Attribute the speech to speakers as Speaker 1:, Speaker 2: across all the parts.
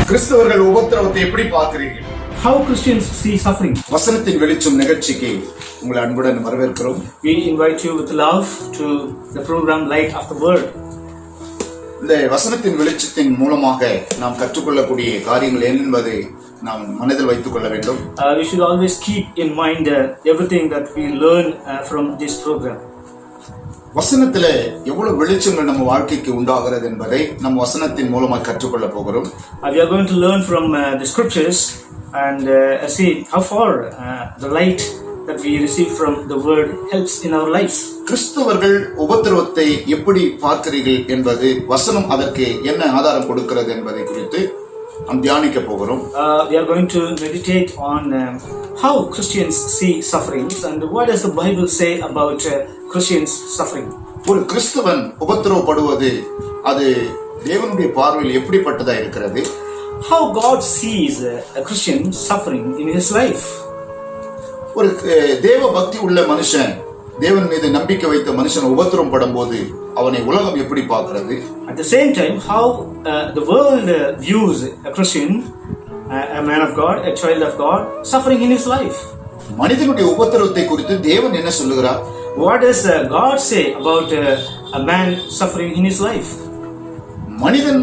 Speaker 1: கிறிஸ்தவர்கள் உபத்திரவத்தை எப்படி பார்க்கிறீர்கள்?
Speaker 2: How Christians see suffering.
Speaker 1: வசனத்தின் வெளிச்சம் நிகழ்ச்சிக்கு உங்களை அன்புடன் வரவேற்கிறோம்.
Speaker 2: We invite you with love to the program Light of the Word.
Speaker 1: இந்த வசனத்தின் வெளிச்சத்தின் மூலமாக நாம் கற்றுக்கொள்ளக்கூடிய காரியங்கள் என்பதை நாம் மனதில் வைத்துக் கொள்ள வேண்டும்.
Speaker 2: We should always keep in mind everything that we learn from this program.
Speaker 1: வசனத்திலே எவ்வளவு வெளிச்சங்கள் நம்ம வாழ்க்கைக்கு உண்டாகிறது என்பதை நம் வசனத்தின் மூலமாக கற்றுக்கொள்ள போகிறோம்.
Speaker 2: We are going to learn from the scriptures and see how far the light that we receive from the word helps in our lives.
Speaker 1: கிறிஸ்தவர்கள் உபத்திரவத்தை எப்படி பார்க்கிறீர்கள் என்பது வசனம் அதற்கு என்ன ஆதாரம் கொடுக்கிறது என்பதை குறித்து நாம் தியானிக்க போகிறோம்.
Speaker 2: We are going to meditate on how Christians see sufferings and what does the Bible say about Christians suffering.
Speaker 1: ஒரு கிறிஸ்தவன் உபத்திரவப்படுவது அது தேவனுடைய பார்வையில் எப்படிப்பட்டதா இருக்கிறது?
Speaker 2: How God sees a Christian suffering in his life.
Speaker 1: ஒரு தேவ பக்தி உள்ள மனுஷன், தேவன் மீது நம்பிக்கை வைத்த மனுஷன் உபத்திரம் படும்போது அவனை உலகம் எப்படி பார்க்கிறது?
Speaker 2: At the same time, how the world views a Christian, a man of God, a child of God, suffering in his life.
Speaker 1: மனிதனுடைய உபத்திரவத்தை குறித்து தேவன் என்ன சொல்லுகிறார்?
Speaker 2: What does God say about a man suffering in his life?
Speaker 1: மனிதன்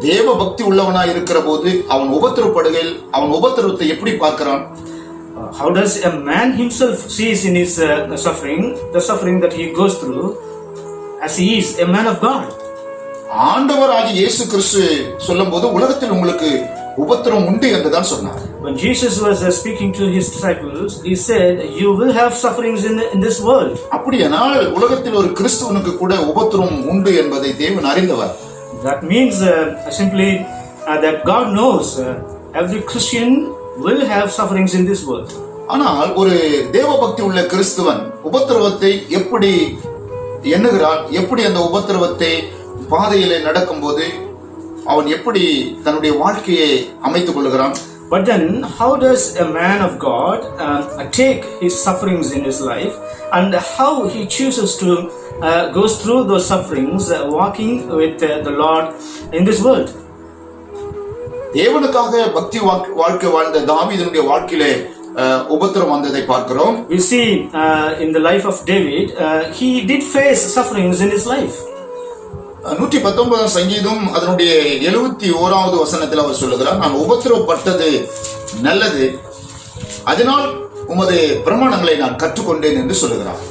Speaker 1: தேவ பக்தி உள்ளவனாய் இருக்கிற போது அவன் உபத்திரப்படுகையில் அவன் உபத்திரவத்தை எப்படி பார்க்கிறான்?
Speaker 2: How does a man himself sees in his suffering, the suffering that he goes through, as he is a man of God?
Speaker 1: ஆண்டவராகிய இயேசு கிறிஸ்து சொல்லும்போது உலகத்தில் உங்களுக்கு உபத்திரம் உண்டு என்று தான் சொன்னார்.
Speaker 2: When Jesus was speaking to his disciples, he said, "You will have sufferings in this world."
Speaker 1: அப்படியானால் உலகத்தில் ஒரு கிறிஸ்துவனுக்கு கூட உபத்திரம் உண்டு என்பதை தேவன் அறிந்தவர்.
Speaker 2: That means simply that God knows every Christian will have sufferings in this world.
Speaker 1: ஆனால் ஒரு தேவ பக்தி உள்ள கிறிஸ்துவன் உபத்திரவத்தை எப்படி எண்ணுகிறான்? எப்படி அந்த உபத்திரவத்தை பாதையிலே நடக்கும்போது அவன் எப்படி தன்னுடைய வாழ்க்கையை அமைத்துக் கொள்கிறான்?
Speaker 2: But then how does a man of God take his sufferings in his life and how he chooses to goes through those sufferings walking with the Lord in this world?
Speaker 1: தேவனுக்காக பக்தி வாழ்க்கை வாழ்ந்த தாவீதுடைய வாழ்க்கையிலே உபத்திரம் வந்ததை பார்க்கிறோம்.
Speaker 2: We see in the life of David, he did face sufferings in his life.
Speaker 1: 119 சங்கீதம் அதனுடைய 71வது வசனத்தில் அவர் சொல்லுகிறார், நான் உபத்திரவப்பட்டது நல்லது, அதனால் உமது பிரமாணங்களை நான் கற்றுக்கொண்டேன் என்று சொல்லுகிறார்.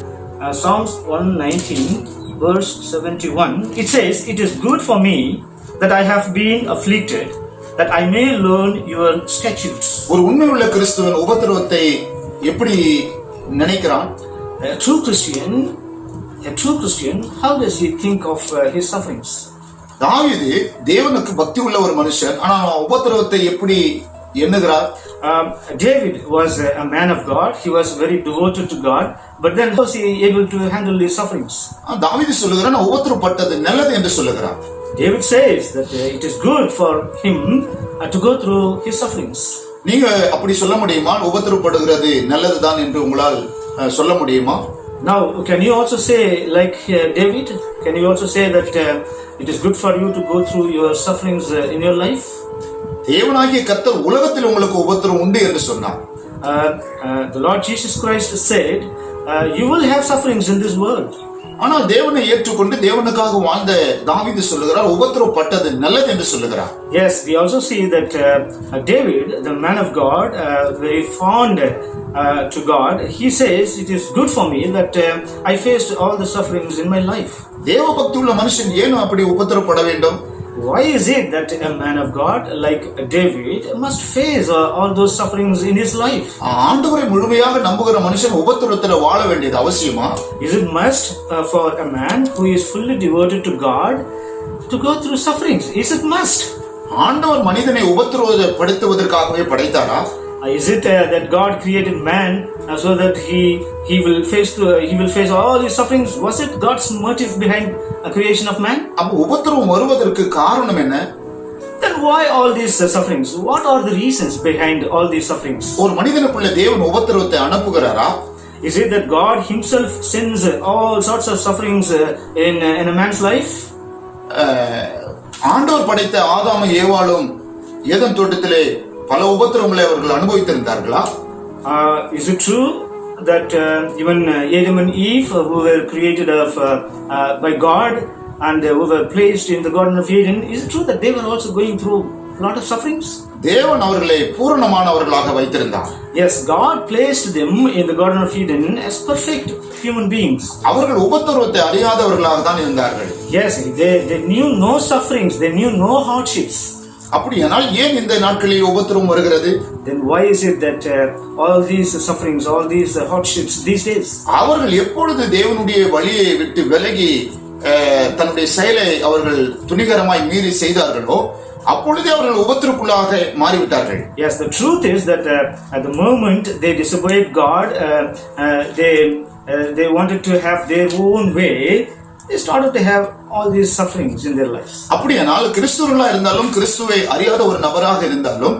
Speaker 2: Psalms 119 verse 71, it says, "It is good for me that I have been afflicted, that I may learn your statutes."
Speaker 1: ஒரு உண்மையுள்ள கிறிஸ்துவன் உபத்திரவத்தை எப்படி நினைக்கிறான்?
Speaker 2: A true Christian, how does he think of his sufferings?
Speaker 1: தாவீது தேவனுக்கு பக்தி உள்ள ஒரு மனுஷன், ஆனால் உபத்திரவத்தை எப்படி எண்ணுகிறார்?
Speaker 2: David was a man of God. He was very devoted to God, but then was he able to handle his sufferings?
Speaker 1: தாவீது சொல்லுகிறான், நான் உபத்திரவப்பட்டது நல்லது என்று சொல்லுகிறார்.
Speaker 2: David says that it is good for him to go through his sufferings.
Speaker 1: நீங்க அப்படி சொல்ல முடியுமா? உபத்திரவப்படுகிறது நல்லதுதான் என்று உங்களால் சொல்ல முடியுமா?
Speaker 2: Now, can you also say like David? Can you also say that it is good for you to go through your sufferings in your life?
Speaker 1: தேவனாகிய கர்த்தர் உலகத்தில் உங்களுக்கு உபத்திரம் உண்டு என்று சொன்னார்.
Speaker 2: The Lord Jesus Christ said, "You will have sufferings in this world."
Speaker 1: ஆனால் தேவனை ஏற்றுக்கொண்டு தேவனுக்காக வாழ்ந்த தாவீது சொல்லுகிறார், உபத்திரவப்பட்டது நல்லது என்று சொல்லுகிறார்.
Speaker 2: Yes, we also see that David, the man of God, very fond to God, he says, "It is good for me that I faced all the sufferings in my life."
Speaker 1: தேவ பக்தி உள்ள மனுஷன் ஏன் அப்படி உபத்திரவப்பட வேண்டும்?
Speaker 2: Why is it that a man of God like David must face all those sufferings in his life?
Speaker 1: ஆண்டவரை முழுமையாக நம்புகிற மனுஷன் உபத்திரவத்தில் வாழ வேண்டியது அவசியமா?
Speaker 2: Is it must for a man who is fully devoted to God to go through sufferings? Is it must?
Speaker 1: ஆண்டவர் மனிதனை உபத்திரவப்படுத்துவதற்காகவே படைத்தாரா?
Speaker 2: Is it that God created man so that he will face all his sufferings? Was it God's motive behind a creation of man?
Speaker 1: அப்ப உபத்திரவம் வருவதற்கு காரணம் என்ன?
Speaker 2: Then why all these sufferings? What are the reasons behind all these sufferings?
Speaker 1: ஒரு மனிதனுக்குள்ள தேவன் உபத்திரவத்தை அனுப்புகிறாரா?
Speaker 2: Is it that God himself sends all sorts of sufferings in a man's life?
Speaker 1: ஆண்டவர் படைத்த ஆதாமும் ஏவாளும் ஏதேன் தோட்டத்திலே பல உபத்திரவங்களை அவர்கள் அனுபவித்திருந்தார்களா?
Speaker 2: Is it true that even Adam and Eve, who were created by God and who were placed in the Garden of Eden, is it true that they were also going through a lot of sufferings?
Speaker 1: தேவன் அவர்களை பூரணமானவர்களாக வைத்திருந்தார்.
Speaker 2: Yes, God placed them in the Garden of Eden as perfect human beings.
Speaker 1: அவர்கள் உபத்திரவத்தை அறியாதவர்களாக தான் இருந்தார்கள்.
Speaker 2: Yes, they knew no sufferings, they knew no hardships.
Speaker 1: அப்படியானால் ஏன் இந்த நாட்களில் உபத்திரவம் வருகிறது?
Speaker 2: Then why is it that all these sufferings, all these hardships these days?
Speaker 1: அவர்கள் எப்பொழுது தேவனுடைய வழியை விட்டு விலகி தன்னுடைய செயலை அவர்கள் துணிகரமாய் மீறி செய்தார்களோ அப்பொழுதே அவர்கள் உபத்திரக்குள்ளாக மாறிவிட்டார்கள்.
Speaker 2: Yes, the truth is that at the moment they disobeyed God, they wanted to have their own way. They started to have all these sufferings in their lives.
Speaker 1: அப்படியானால் கிறிஸ்துவர்களா இருந்தாலும் கிறிஸ்துவை அறியாத ஒரு நபராக இருந்தாலும்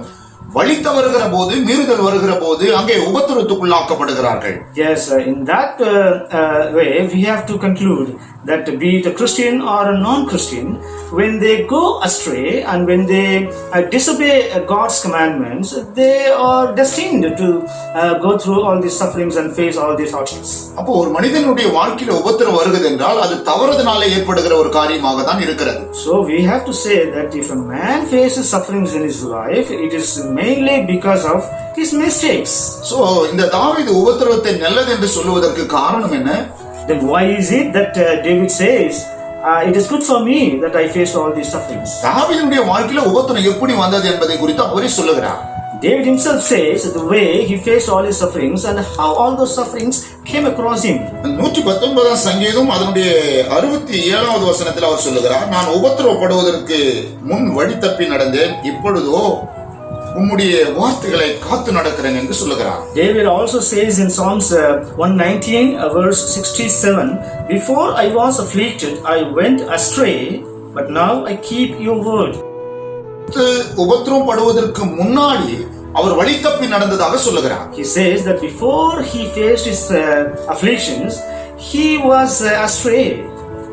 Speaker 1: வழி தவறுகிற போது மீறுதல் வருகிற போது அங்கே உபத்திரத்துக்குள்ளாக்கப்படுகிறார்கள்.
Speaker 2: Yes, in that way we have to conclude that be it a Christian or a non-Christian, when they go astray and when they disobey God's commandments, they are destined to go through all these sufferings and face all these hardships.
Speaker 1: அப்போ ஒரு மனிதனுடைய வாழ்க்கையில உபத்திரம் வருகிறது என்றால் அது தவறுதனாலே ஏற்படுகிற ஒரு காரியமாக தான் இருக்கிறது.
Speaker 2: So we have to say that if a man faces sufferings in his life, it is mainly because of his mistakes.
Speaker 1: So இந்த தாவீது உபத்திரவத்தை நல்லது என்று சொல்லுவதற்கு காரணம் என்ன?
Speaker 2: Then why is it that David says, it is good for me that I faced all these sufferings?
Speaker 1: தாவீதுடைய வாழ்க்கையில உபத்திரம் எப்படி வந்தது என்பதை குறித்து அவரே சொல்லுகிறார்.
Speaker 2: David himself says the way he faced all his sufferings and how all those sufferings came across him.
Speaker 1: 119 சங்கீதம் அதனுடைய 67வது வசனத்தில் அவர் சொல்லுகிறார், நான் உபத்திரவப்படுவதற்கு முன் வழி தப்பி நடந்தேன், இப்பொழுதோ உம்முடைய வார்த்தைகளை காத்து நடக்கிறேன் என்று சொல்லுகிறார்.
Speaker 2: David also says in Psalms 119 verse 67, before I was afflicted I went astray, but now I keep your word.
Speaker 1: உபத்திரம் படுவதற்கு முன்னாடி அவர் வழி தப்பி நடந்ததாக சொல்லுகிறார்.
Speaker 2: He says that before he faced his afflictions he was astray.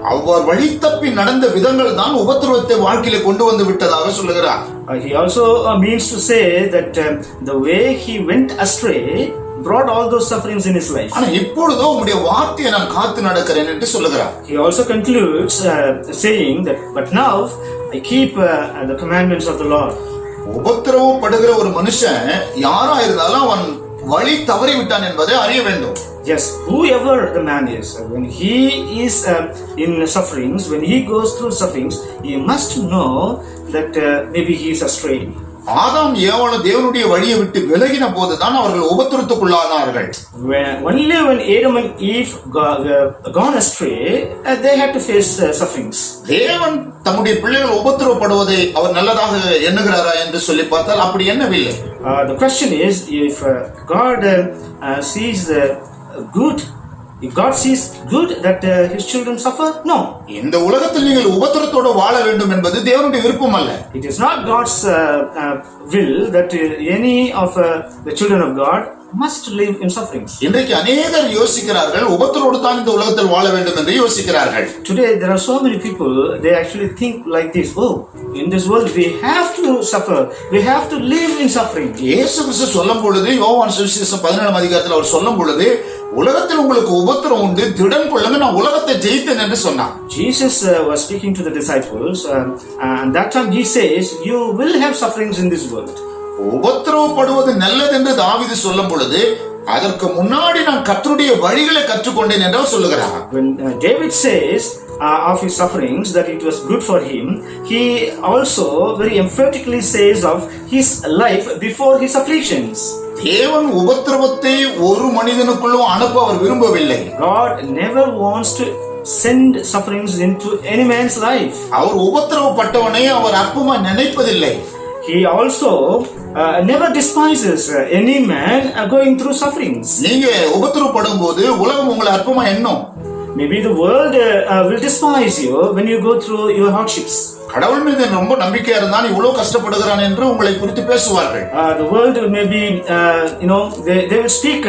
Speaker 1: அவர் வழி தப்பி நடந்த விதங்கள் தான் உபத்திரவத்தை வாழ்க்கையில கொண்டு வந்து விட்டதாக சொல்லுகிறார்.
Speaker 2: He also means to say that the way he went astray brought all those sufferings in his life.
Speaker 1: ஆனா இப்பொழுதோ உம்முடைய வார்த்தையை நான் காத்து நடக்கிறேன் என்று சொல்லுகிறார்.
Speaker 2: He also concludes saying that but now I keep the commandments of the Lord.
Speaker 1: உபத்திரவம் படுகிற ஒரு மனுஷன் யாரா இருந்தாலும் அவன் வழி தவறி விட்டான் என்பதை அறிய வேண்டும்.
Speaker 2: Yes, whoever the man is, when he is in sufferings, when he goes through sufferings, he must know that maybe he is astray.
Speaker 1: ஆதாம் ஏவாளும் தேவனுடைய வழியை விட்டு விலகின போதுதான் அவர்கள் உபத்திரத்துக்குள்ளானார்கள்.
Speaker 2: Only when Adam and Eve gone astray, they had to face sufferings.
Speaker 1: தேவன் தம்முடைய பிள்ளைகள் உபத்திரப்படுவதை அவர் நல்லதாக எண்ணுகிறாரா என்று சொல்லி பார்த்தால் அப்படி எண்ணவில்லை.
Speaker 2: The question is, if God sees good, if God sees good that his children suffer, no.
Speaker 1: இந்த உலகத்தில் நீங்கள் உபத்திரத்தோடு வாழ வேண்டும் என்பது தேவனுடைய விருப்பம் அல்ல.
Speaker 2: It is not God's will that any of the children of God must live in sufferings.
Speaker 1: இன்றைக்கு अनेகர் யோசிக்கிறார்கள் உபத்திரத்தோடு தான் இந்த உலகத்தில் வாழ வேண்டும் என்று யோசிக்கிறார்கள்.
Speaker 2: Today there are so many people, they actually think like this, oh, in this world we have to suffer, we have to live in suffering.
Speaker 1: இயேசு கிறிஸ்து சொல்லும் பொழுது யோவான் சுவிசேஷம் 17ஆம் அதிகாரத்தில் அவர் சொல்லும் பொழுது உலகத்தில் உங்களுக்கு உபத்திரம் உண்டு, திடன் கொள்ளுங்க, நான் உலகத்தை ஜெயித்தேன் என்று சொன்னார்.
Speaker 2: Jesus was speaking to the disciples and that time he says you will have sufferings in this world.
Speaker 1: உபத்திரவப்படுவது நல்லது என்று தாவீது சொல்லும் பொழுது அதற்கு முன்னாடி நான் கர்த்தருடைய வழிகளை கற்றுக்கொண்டேன் என்று சொல்லுகிறார்.
Speaker 2: When David says of his sufferings that it was good for him, he also very emphatically says of his life before his afflictions.
Speaker 1: தேவன் உபத்திரவத்தை ஒரு மனிதனுக்குள்ளும் அனுப்ப அவர் விரும்பவில்லை.
Speaker 2: God never wants to send sufferings into any man's life.
Speaker 1: Our உபத்திரவப்பட்டவனை our அற்பமா நினைப்பதில்லை.
Speaker 2: He also never despises any man going through sufferings.
Speaker 1: நீங்க உபத்திரவப்படும் போது உலகம் உங்களை அற்பமா எண்ணும்.
Speaker 2: Maybe the world will despise you when you go through your hardships.
Speaker 1: கடவுள் மீது ரொம்ப நம்பிக்கையா இருந்தான் இவ்வளவு கஷ்டப்படுகிறான் என்று உங்களை குறித்து பேசுவார்கள்.
Speaker 2: The world will maybe, they will speak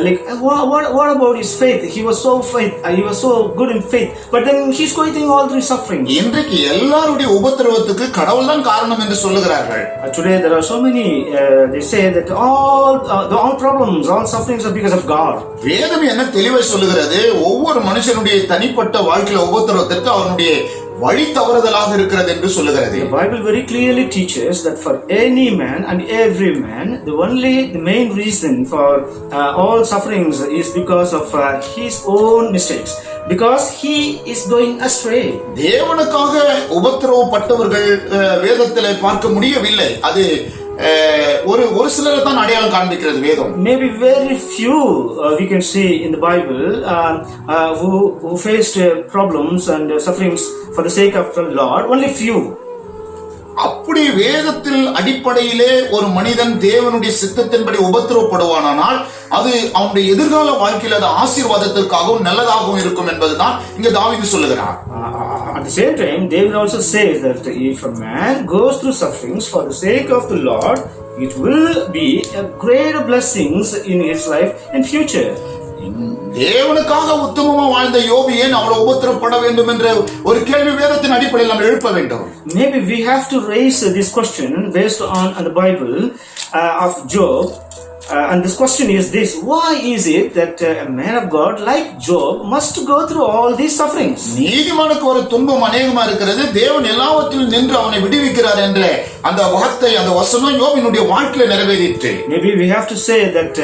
Speaker 2: like, what about his faith? He was so good in faith, but then he's going through all these sufferings.
Speaker 1: இன்றைக்கு எல்லாருடைய உபத்திரவத்துக்கு கடவுள் தான் காரணம் என்று சொல்லுகிறார்கள்.
Speaker 2: Today there are so many, they say that all problems, all sufferings are because of God.
Speaker 1: வேதம் என்ன தெளிவாய் சொல்லுகிறது, ஒவ்வொரு மனுஷனுடைய தனிப்பட்ட வாழ்க்கையில உபத்திரவத்திற்கு அவனுடைய வழி தவறுதலாக இருக்கிறது என்று சொல்லுகிறது.
Speaker 2: The Bible very clearly teaches that for any man and every man, the main reason for all sufferings is because of his own mistakes, because he is going astray.
Speaker 1: தேவனுக்காக உபத்திரவப்பட்டவர்கள் வேதத்திலே பார்க்க முடியவில்லை. அது ஒரு சிலரை தான் அடையாளம் காண்பிக்கிறது வேதம்.
Speaker 2: Maybe very few we can see in the Bible who faced problems and sufferings for the sake of the Lord. Only few.
Speaker 1: அப்படி வேதத்தில் அடிப்படையிலே ஒரு மனிதன் தேவனுடைய சித்தத்தின்படி உபத்திரவப்படுவானால் அது அவனுடைய எதிர்கால வாழ்க்கையில் அது ஆசீர்வாதத்திற்காகவும் நல்லதாகவும் இருக்கும் என்பதுதான் இங்க தாவீது சொல்லுகிறார்.
Speaker 2: At the same time, David also says that if a man goes through sufferings for the sake of the Lord, it will be a great blessings in his life in future.
Speaker 1: தேவனுக்காக உத்தமமா வாழ்ந்த யோபு ஏன் அவ்வளவு உபத்திரப்பட வேண்டும் என்ற ஒரு கேள்வி வேதத்தின் அடிப்படையில் நாம் எழுப்ப வேண்டும்.
Speaker 2: Maybe we have to raise this question based on the Bible of Job. And this question is this: why is it that a man of God like Job must go through all these sufferings?
Speaker 1: நீதிமானுக்கு ஒரு துன்பம் அநேகமா இருக்கிறது, தேவன் எல்லாவற்றிலும் நின்று அவனை விடுவிக்கிறார் என்ற அந்த வார்த்தை, அந்த வசனம் யோபினுடைய வாழ்க்கையில நிறைவேறிற்று.
Speaker 2: Maybe we have to say that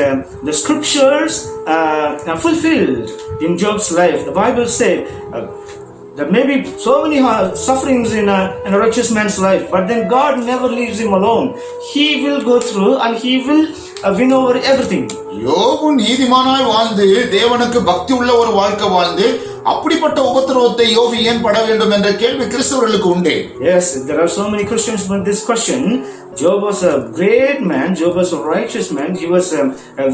Speaker 2: the scriptures are fulfilled in Job's life. The Bible said there may be so many sufferings in a righteous man's life, but then God never leaves him alone. He will go through and he will win over everything.
Speaker 1: யோபு நீதிமானாய் வாழ்ந்து தேவனுக்கு பக்தி உள்ள ஒரு வாழ்க்கை வாழ்ந்து அப்படிப்பட்ட உபத்திரவத்தை யோபு ஏன் பட வேண்டும் என்ற கேள்வி கிறிஸ்தவர்களுக்கு உண்டு.
Speaker 2: Yes, there are so many Christians with this question. Job was a great man. Job was a righteous man. He was a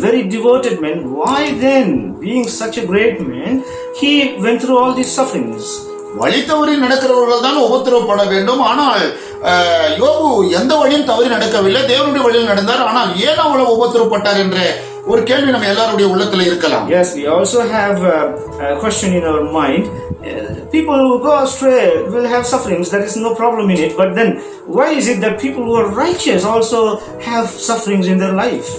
Speaker 2: very devoted man. Why then, being such a great man, he went through all these sufferings?
Speaker 1: வழி தவறி நடக்கிறவர்கள் தான் உபத்திரவப்பட வேண்டும். ஆனால் யோபு எந்த வழியும் தவறி நடக்கவில்லை, தேவனுடைய வழியில் நடந்தார். ஆனால் ஏன் அவ்வளவு உபத்திரவப்பட்டார் என்ற ஒரு கேள்வி நம்ம எல்லாருடைய உள்ளத்துல இருக்கலாம்.
Speaker 2: Yes, we also have a question in our mind. People who go astray will have sufferings. There is no problem in it. But then, why is it that people who are righteous also have sufferings in their life?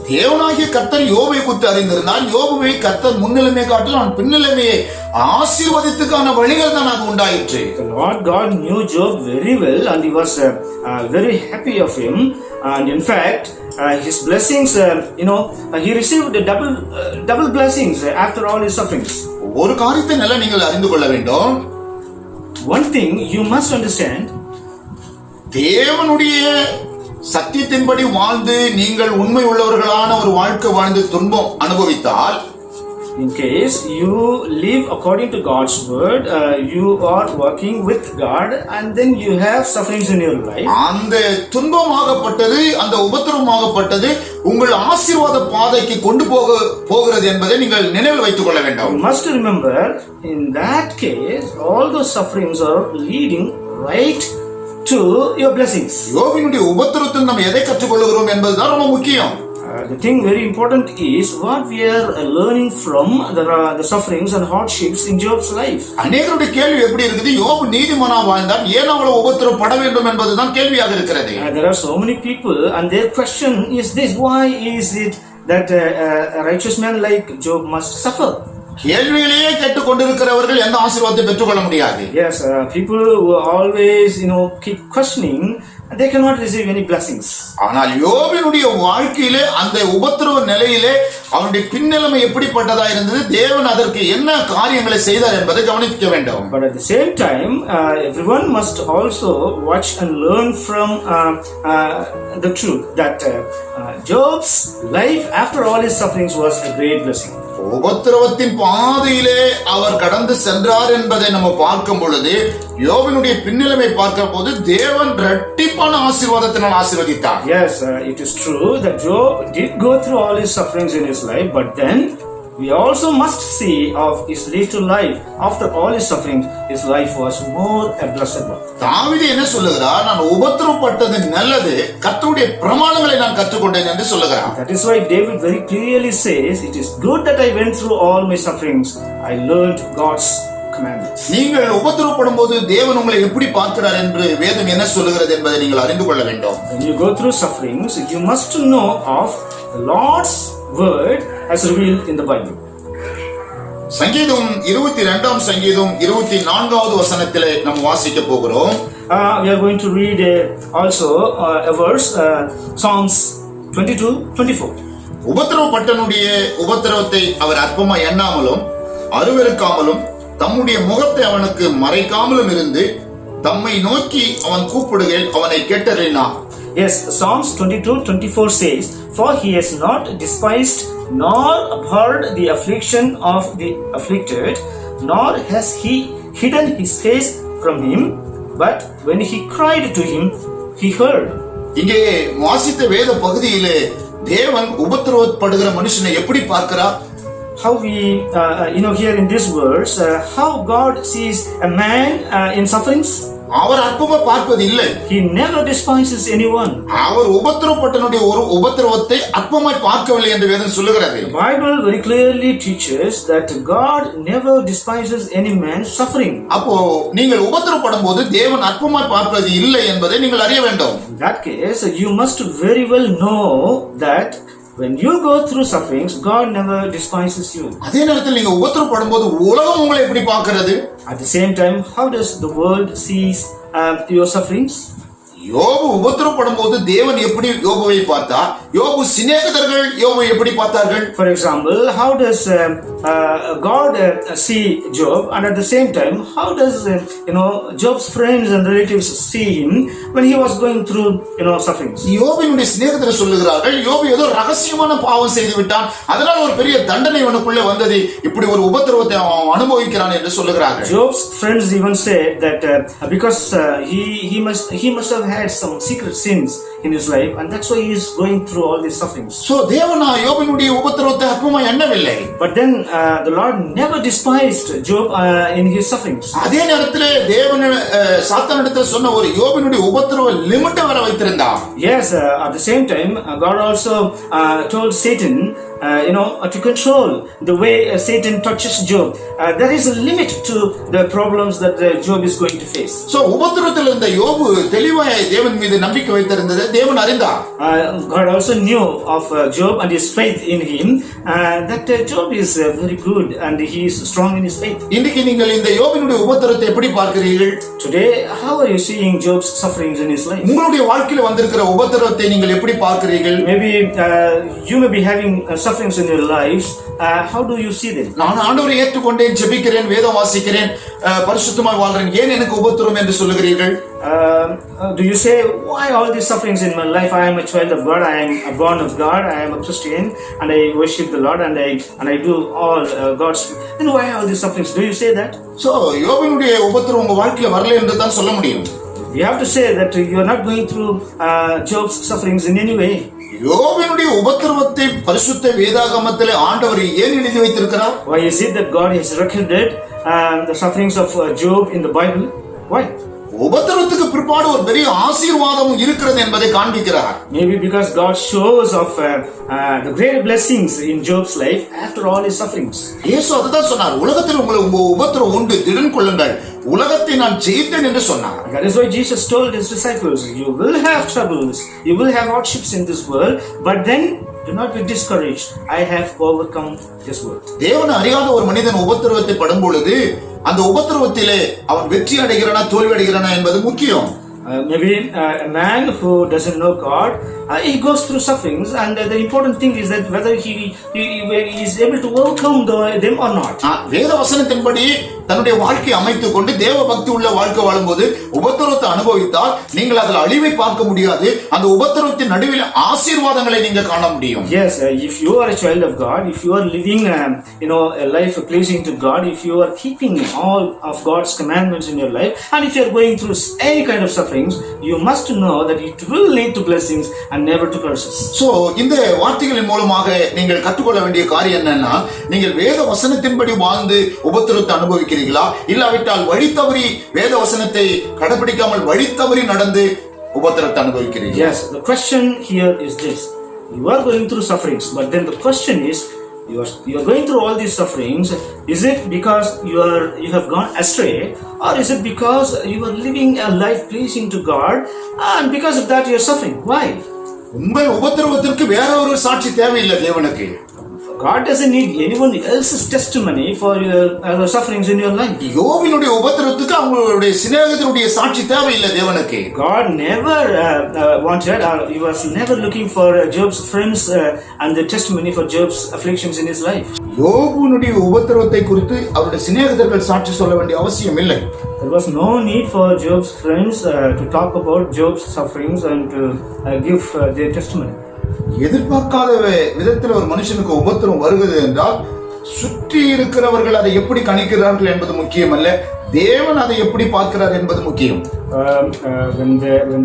Speaker 1: தேவனாகிய கர்த்தர் யோபை குறித்து அறிந்திருந்தார். யோபுவை கர்த்தர் முன்னிலைமை காட்டில் அவன் பின்னிலைமையை ஆசீர்வதித்துக்கான வழிகள் தான் அது உண்டாயிற்று.
Speaker 2: The Lord God knew Job very well and he was very happy of him. And in fact, his blessings, he received double blessings after all his sufferings.
Speaker 1: ஒரு காரியத்தை நல்லா நீங்கள் அறிந்து கொள்ள வேண்டும்.
Speaker 2: One thing you must understand.
Speaker 1: தேவனுடைய சத்தியத்தின்படி வாழ்ந்து நீங்கள் உண்மை உள்ளவர்களான ஒரு வாழ்க்கை வாழ்ந்து துன்பம் அனுபவித்தால்,
Speaker 2: in case you live according to God's word, you are working with God and then you have sufferings in your life.
Speaker 1: அந்த துன்பமாகப்பட்டது, அந்த உபத்திரவமாகப்பட்டது உங்கள் ஆசீர்வாத பாதைக்கு கொண்டு போகிறது என்பதை நீங்கள் நினைவில் வைத்துக் கொள்ள வேண்டும்.
Speaker 2: You must remember, in that case, all those sufferings are leading right to your blessings.
Speaker 1: யோபினுடைய உபத்திரத்தில் நாம் எதை கற்றுக்கொள்கிறோம் என்பதுதான் ரொம்ப முக்கியம்.
Speaker 2: The thing very important is what we are learning from the sufferings and hardships in Job's life.
Speaker 1: அநேகருடைய கேள்வி எப்படி இருக்குது, யோபு நீதிமானா வாழ்ந்தார், ஏன் அவ்வளவு உபத்திரவப்பட வேண்டும் என்பதுதான் கேள்வியாக இருக்கிறது.
Speaker 2: There are so many people and their question is this: why is it that a righteous man like Job must suffer?
Speaker 1: கேள்விகளையே கேட்டுக்கொண்டிருக்கிறவர்கள் எந்த ஆசீர்வாதத்தை பெற்றுக்கொள்ள முடியாது.
Speaker 2: Yes, people who always keep questioning, they cannot receive any blessings.
Speaker 1: ஆனால் யோபினுடைய வாழ்க்கையிலே அந்த உபத்திரவ நிலையிலே அவனுடைய பின்னிலைமை எப்படிப்பட்டதா இருந்தது, தேவன் அதற்கு என்ன காரியங்களை செய்தார் என்பதை கவனிக்க வேண்டும்.
Speaker 2: But at the same time, everyone must also watch and learn from the truth that Job's life after all his sufferings was a great blessing.
Speaker 1: உபத்திரவத்தின் பாதையிலே அவர் கடந்து சென்றார் என்பதை நம்ம பார்க்கும் பொழுது, யோபினுடைய பின்னிலைமை பார்க்கும் போது தேவன் இரட்டிப்பான ஆசீர்வாதத்தினால் ஆசீர்வதித்தார்.
Speaker 2: Yes, it is true that Job did go through all his sufferings in his life, but then we also must see of his later life. After all his sufferings, his life was more a blessed one.
Speaker 1: தாவீது என்ன சொல்லுகிறார்? நான் உபத்திரவப்பட்டது நல்லது, கர்த்தருடைய பிரமாணங்களை நான் கற்றுக்கொண்டேன் என்று சொல்லுகிறார்.
Speaker 2: That is why David very clearly says, it is good that I went through all my sufferings. I learned God's commandments.
Speaker 1: நீங்கள் உபத்திரவப்படும் போது தேவன் உங்களை எப்படி பார்க்கிறார் என்று வேதம் என்ன சொல்லுகிறது என்பதை நீங்கள் அறிந்து கொள்ள வேண்டும்.
Speaker 2: When you go through sufferings, you must know of the Lord's word as revealed in the Bible.
Speaker 1: சங்கீதம் 22ஆம் சங்கீதம் 24வது வசனத்திலே நாம் வாசிக்க போகிறோம்.
Speaker 2: We are going to read also a verse, Psalms 22:24.
Speaker 1: உபத்திரவப்பட்டனுடைய உபத்திரவத்தை அவர் அற்பமாய் எண்ணாமலும் அருவருக்காமலும் தம்முடைய முகத்தை அவனுக்கு மறைக்காமலும் இருந்து தம்மை நோக்கி அவன் கூப்பிடுகையில் அவனை கேட்டறினார்.
Speaker 2: Yes, Psalms 22:24 says, for he has not despised nor abhorred the affliction of the afflicted, nor has he hidden his face from him, but when he cried to him, he heard.
Speaker 1: இங்கே வாசித்த வேத பகுதியிலே தேவன் உபத்திரவப்படுகிற மனுஷனை எப்படி பார்க்கிறார்?
Speaker 2: How we, here in this verse, how God sees a man in sufferings.
Speaker 1: அவர் அற்பமா பார்ப்பது இல்லை.
Speaker 2: He never despises anyone.
Speaker 1: அவர் உபத்திரவப்பட்டனுடைய ஒரு உபத்திரவத்தை அற்பமாய் பார்க்கவில்லை என்று வேதம் சொல்லுகிறது.
Speaker 2: The Bible very clearly teaches that God never despises any man's suffering.
Speaker 1: அப்போ நீங்கள் உபத்திரவப்படும் போது தேவன் அற்பமாய் பார்ப்பது இல்லை என்பதை நீங்கள் அறிய வேண்டும்.
Speaker 2: In that case, you must very well know that when you go through sufferings, God never despises you.
Speaker 1: அதே நேரத்தில் நீங்க உபத்திரவப்படும் போது உலகம் உங்களை எப்படி பார்க்கிறது?
Speaker 2: At the same time, how does the world sees your sufferings?
Speaker 1: யோபு உபத்திரவப்படும் போது தேவன் எப்படி யோபுவை பார்த்தார்? யோபு சிநேகிதர்கள் யோபுவை எப்படி பார்த்தார்கள்?
Speaker 2: For example, how does God see Job, and at the same time, how does Job's friends and relatives see him when he was going through sufferings?
Speaker 1: யோபினுடைய சிநேகிதர் சொல்லுகிறார்கள், யோபு ஏதோ ரகசியமான பாவம் செய்து விட்டான், அதனால் ஒரு பெரிய தண்டனை அவனுக்குள்ளே வந்தது, இப்படி ஒரு உபத்திரவத்தை அவன் அனுபவிக்கிறான் என்று சொல்லுகிறார்கள்.
Speaker 2: Job's friends even said that because he must have had some secret sins in his life, and that's why he is going through all these sufferings.
Speaker 1: So தேவனா யோபினுடைய உபத்திரவத்தை அற்பமாய் எண்ணவில்லை.
Speaker 2: But then the Lord never despised Job in his sufferings.
Speaker 1: அதே நேரத்திலே தேவன் சாத்தானிடத்தில் சொன்ன ஒரு யோபினுடைய உபத்திரவ limit வர வைத்திருந்தார்.
Speaker 2: Yes, at the same time, God also told Satan to control the way Satan touches Job. There is a limit to the problems that Job is going to face.
Speaker 1: So உபத்திரவத்தில் இருந்த யோபு தெளிவாய் தேவன் மீது நம்பிக்கை வைத்திருந்தது தேவன் அறிந்தார்.
Speaker 2: God also knew of Job and his faith in him, that Job is very good and he is strong in his faith.
Speaker 1: இன்றைக்கு நீங்கள் இந்த யோபினுடைய உபத்திரவத்தை எப்படி பார்க்கிறீர்கள்?
Speaker 2: Today, how are you seeing Job's sufferings in his life?
Speaker 1: உங்களுடைய வாழ்க்கையில் வந்திருக்கிற உபத்திரவத்தை நீங்கள் எப்படி பார்க்கிறீர்கள்?
Speaker 2: Maybe you may be having sufferings in your lives. How do you see them?
Speaker 1: நான் ஆண்டவரை ஏற்றுக்கொண்டேன், ஜெபிக்கிறேன், வேதம் வாசிக்கிறேன், பரிசுத்தமாய் வாழ்றேன், ஏன் எனக்கு உபத்திரவம் என்று சொல்லுகிறீர்கள்?
Speaker 2: Do you say, why all these sufferings in my life? I am a child of God, I am a born of God, I am a Christian, and I worship the Lord, and I do all God's. Then why all these sufferings? Do you say that?
Speaker 1: So யோபினுடைய உபத்திரவம் உங்க வாழ்க்கையில வரல என்று தான் சொல்ல முடியும்.
Speaker 2: You have to say that you are not going through Job's sufferings in any way.
Speaker 1: யோபினுடைய உபத்திரவத்தை பரிசுத்த வேதாகமத்திலே ஆண்டவர் ஏன் எழுதி வைத்திருக்கிறார்?
Speaker 2: Why is it that God has recorded the sufferings of Job in the Bible? Why?
Speaker 1: உபத்திரவத்துக்கு பிற்பாடு ஒரு பெரிய ஆசீர்வாதம் இருக்கிறது என்பதை காண்பிக்கிறார்.
Speaker 2: Maybe because God shows of the great blessings in Job's life after all his sufferings.
Speaker 1: இயேசு அதுதான் சொன்னார், உலகத்தில் உங்களுக்கு உபத்திரவம் உண்டு, திடன் கொள்ளுங்கள், உலகத்தை நான் ஜெயித்தேன் என்று சொன்னார்.
Speaker 2: That is why Jesus told his disciples, you will have troubles, you will have hardships in this world, but then do not be discouraged, I have overcome this world.
Speaker 1: தேவனை அறியாத ஒரு மனிதன் உபத்திரவத்தை படும் பொழுது அந்த உபத்திரவத்திலே அவன் வெற்றி அடைகிறானா தோல்வி அடைகிறானா என்பது முக்கியம்.
Speaker 2: Maybe a man who doesn't know God, he goes through sufferings, and the important thing is that whether he is able to overcome them or not.
Speaker 1: வேத வசனத்தின்படி தன்னுடைய வாழ்க்கையை அமைத்துக் கொண்டு தேவ பக்தி உள்ள வாழ்க்கை வாழும்போது உபத்திரவத்தை அனுபவித்தால் நீங்கள் அதில் அழிவை பார்க்க முடியாது. அந்த உபத்திரவத்தின் நடுவில் ஆசீர்வாதங்களை நீங்க காண முடியும்.
Speaker 2: Yes, if you are a child of God, if you are living a life pleasing to God, if you are keeping all of God's commandments in your life, and if you are going through any kind of sufferings, you must know that it will lead to blessings and never to curses.
Speaker 1: So இந்த வார்த்தைகளின் மூலமாக நீங்கள் கற்றுக்கொள்ள வேண்டிய காரியம் என்னன்னா, நீங்கள் வேத வசனத்தின்படி வாழ்ந்து உபத்திரவத்தை அனுபவிக்கிறீர்களா, இல்லாவிட்டால் வழி தவறி வேத வசனத்தை கடைபிடிக்காமல் வழி தவறி நடந்து உபத்திரவத்தை அனுபவிக்கிறீர்களா?
Speaker 2: Yes, the question here is this: you are going through sufferings, but then the question is, you are going through all these sufferings. Is it because you have gone astray, or is it because you are living a life pleasing to God, and because of that you are suffering? Why?
Speaker 1: உங்கள் உபத்திரவத்திற்கு வேற ஒரு சாட்சி தேவையில்லை தேவனுக்கு.
Speaker 2: God doesn't need anyone else's testimony for your sufferings in your life.
Speaker 1: யோபினுடைய உபத்திரவத்துக்கு அவங்களுடைய சிநேகிதருடைய சாட்சி தேவையில்லை தேவனுக்கு.
Speaker 2: God never wanted, or he was never looking for Job's friends and the testimony for Job's afflictions in his life.
Speaker 1: யோபுனுடைய உபத்திரவத்தை குறித்து அவருடைய சிநேகிதர்கள் சாட்சி சொல்ல வேண்டிய அவசியம் இல்லை.
Speaker 2: There was no need for Job's friends to talk about Job's sufferings and to give their testimony.
Speaker 1: எதிர்பார்க்காத விதத்தில் ஒரு மனுஷனுக்கு உபத்திரம் வருகிறது என்றால் சுற்றி இருக்கிறவர்கள் அதை எப்படி கணிக்கிறார்கள் என்பது முக்கியம் அல்ல, தேவன் அதை எப்படி பார்க்கிறார் என்பது முக்கியம்.
Speaker 2: When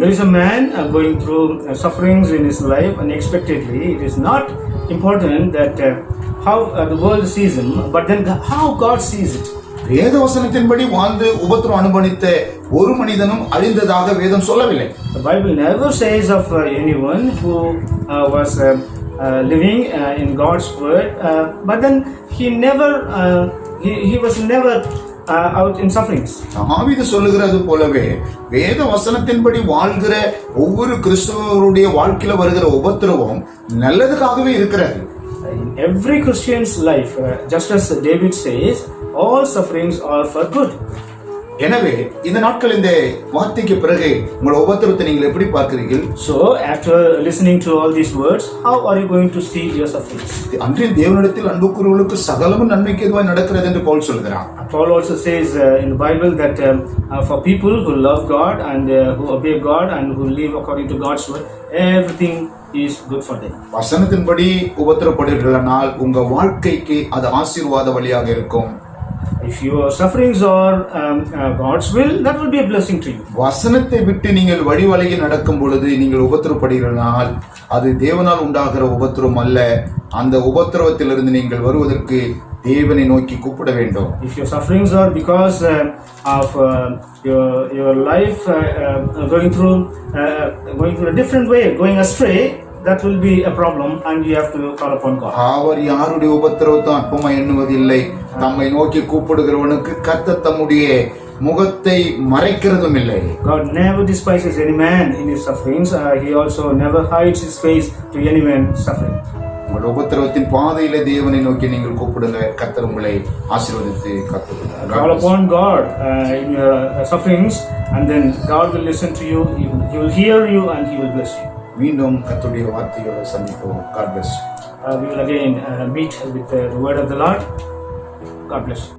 Speaker 2: there is a man going through sufferings in his life unexpectedly, it is not important that how the world sees him, but then how God sees it.
Speaker 1: வேத வசனத்தின்படி வாழ்ந்து உபத்திரம் அனுபவித்த ஒரு மனிதனும் அழிந்ததாக வேதம் சொல்லவில்லை.
Speaker 2: The Bible never says of anyone who was living in God's word, but then he was never out in sufferings.
Speaker 1: தாவீது சொல்லுகிறது போலவே வேத வசனத்தின்படி வாழ்கிற ஒவ்வொரு கிறிஸ்தவருடைய வாழ்க்கையில வருகிற உபத்திரவம் நல்லதுக்காகவே இருக்கிறது.
Speaker 2: In every Christian's life, just as David says, all sufferings are for good.
Speaker 1: எனவே இந்த நாட்கள் இந்த வார்த்தைக்கு பிறகு உங்கள் உபத்திரவத்தை நீங்கள் எப்படி பார்க்கிறீர்கள்?
Speaker 2: So after listening to all these words, how are you going to see your sufferings?
Speaker 1: அன்றில் தேவனிடத்தில் அன்பு கூறுவர்களுக்கு சகலமும் நன்மைக்கு எதுவாய் நடக்கிறது என்று பவுல் சொல்கிறார்.
Speaker 2: Paul also says in the Bible that for people who love God and who obey God and who live according to God's word, everything is good for them.
Speaker 1: வசனத்தின்படி உபத்திரப்படுகிறீர்களானால் உங்க வாழ்க்கைக்கு அது ஆசீர்வாத வழியாக இருக்கும்.
Speaker 2: If your sufferings are God's will, that will be a blessing to you.
Speaker 1: வசனத்தை விட்டு நீங்கள் வழி வழங்கி நடக்கும் பொழுது நீங்கள் உபத்திரப்படுகிறனால் அது தேவனால் உண்டாகிற உபத்திரம் அல்ல. அந்த உபத்திரவத்திலிருந்து நீங்கள் வருவதற்கு தேவனை நோக்கி கூப்பிட வேண்டும்.
Speaker 2: If your sufferings are because of your life going through a different way, going astray, that will be a problem and you have to call upon God.
Speaker 1: அவர் யாருடைய உபத்திரவத்தை அற்பமாய் எண்ணுவதில்லை. தம்மை நோக்கி கூப்பிடுகிறவனுக்கு கர்த்தர் தம்முடைய முகத்தை மறைக்கிறதும் இல்லை.
Speaker 2: God never despises any man in his sufferings. He also never hides his face to any man suffering.
Speaker 1: உங்கள் உபத்திரவத்தின் பாதையில தேவனை நோக்கி நீங்கள் கூப்பிடுங்க, கர்த்தர் உங்களை ஆசீர்வதித்து காத்துக்கொள்வார்.
Speaker 2: Call upon God in your sufferings and then God will listen to you. He will hear you and he will bless you.
Speaker 1: மீண்டும் கர்த்தருடைய வார்த்தையோடு சந்திப்போம். God bless you.
Speaker 2: We will again meet with the word of the Lord. God bless you.